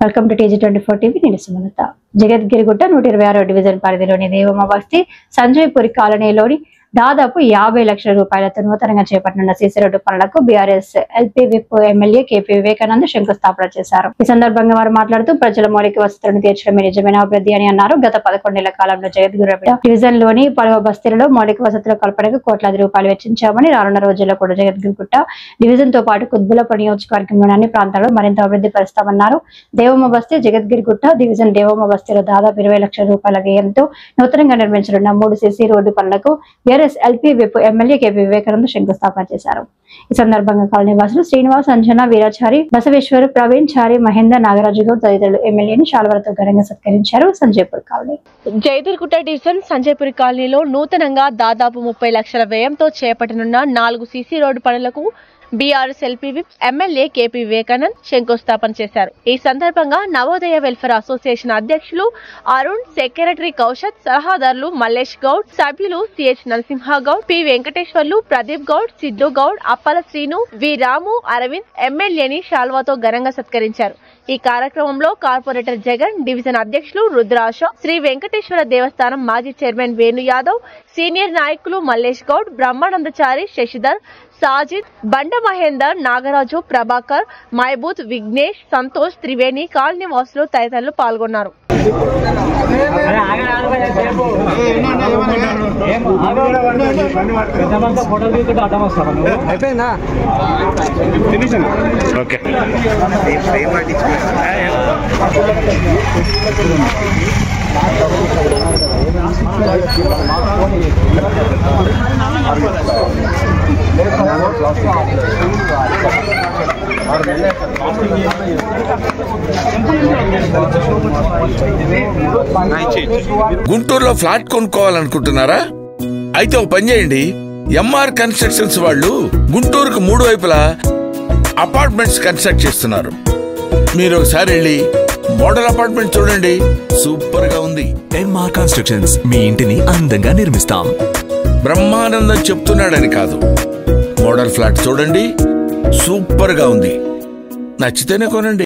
Welcome to TG24 TV. నేను Sumalatha. Jagadgirigutta 126వ division పరిధిలోని దేవమ్మ బస్తీ సంజయ్పురి కాలనీలోని దాదాపు 50 లక్షల రూపాయలతో నూతనంగా చేపట్టనున్న సీసీ రోడ్డు పనులకు BRS LP whip MLA KP Vivekanand శంకుస్థాపన చేశారు. ఈ సందర్భంగా వారు మాట్లాడుతూ ప్రజల మౌలిక వసతులను తీర్చడమే నిజమైన అభివృద్ధి అని అన్నారు. గత 11 నెలల కాలంలో జగద్గిరిగుట్ట డివిజన్ లోని పలువ బస్తీలలో మౌలిక వసతుల కల్పనకు కోట్లాది రూపాయలు వెచ్చించామని, రానున్న రోజుల్లో కూడా జగద్గిరిగుట్ట డివిజన్ తో పాటు కుత్బుల్లాపూర్ నియోజకవర్గంలోని అన్ని ప్రాంతాల్లో మరింత అభివృద్ధి పరుస్తామన్నారు. దేవమ్మ బస్తీ జగద్గిరిగుట్ట డివిజన్ దేవమ్మ బస్తీలో దాదాపు 20 లక్షల రూపాయల వ్యయంతో నూతనంగా నిర్మించనున్న 3 సీసీ రోడ్డు పనులకు LP whip MLA KP Vivekanand శంకుస్థాపన చేశారు. ఈ సందర్భంగా కాలనీ వాసులు శ్రీనివాస్, అంజనా, వీరాచారి, బసవేశ్వర్, ప్రవీణ్ చారి, మహేందర్, నాగరాజు గౌడ్ తదితరులు ఎమ్మెల్యేని శాలువాలతో ఘనంగా సత్కరించారు. సంజయ్పూర్ కాలనీ జగద్గిరిగుట్ట డివిజన్ సంజయ్పూర్ కాలనీలో నూతనంగా దాదాపు 30 లక్షల వ్యయంతో చేపట్టనున్న 4 సీసీ రోడ్డు పనులకు BRS LP whip MLA KP Vivekanand శంకుస్థాపన చేశారు. ఈ సందర్భంగా నవోదయ వెల్ఫేర్ అసోసియేషన్ అధ్యక్షులు అరుణ్, సెక్రటరీ కౌశత్, సలహాదారులు మల్లేష్ గౌడ్, సభ్యులు సిహెచ్ నరసింహ గౌడ్, పి వెంకటేశ్వర్లు, ప్రదీప్ గౌడ్, సిద్ధు గౌడ్, అప్పల శ్రీను, వి రాము, అరవింద్ ఎమ్మెల్యేని శాల్వాతో ఘనంగా సత్కరించారు. ఈ కార్యక్రమంలో కార్పొరేటర్ జగన్, డివిజన్ అధ్యక్షులు రుద్రాశ, శ్రీ వెంకటేశ్వర దేవస్థానం మాజీ చైర్మన్ వేణు యాదవ్, సీనియర్ నాయకులు మల్లేష్ గౌడ్, బ్రహ్మానందచారి, శశిధర్, సాజిద్, బండ మహేందర్, నాగరాజు, ప్రభాకర్, మైబూత్, విఘ్నేష్, సంతోష్, త్రివేణి, కాలనీ వాసులు తదితరులు పాల్గొన్నారు. గుంటూరులో ఫ్లాట్ కొనుక్కోవాలనుకుంటున్నారా? అయితే ఒక పని చేయండి, ఎంఆర్ కన్స్ట్రక్షన్స్ వాళ్ళు గుంటూరుకు 3 వైపులా అపార్ట్మెంట్స్ కన్స్ట్రక్ట్ చేస్తున్నారు. మీరు ఒకసారి వెళ్ళి మోడల్ అపార్ట్మెంట్ చూడండి, సూపర్ గా ఉంది. ఎంఆర్ కన్స్ట్రక్షన్స్, మీ ఇంటిని అందంగా నిర్మిస్తాం. బ్రహ్మానందం చెప్తున్నాడని కాదు, మోడల్ ఫ్లాట్ చూడండి, సూపర్ గా ఉంది. నచ్చితేనే కొనండి.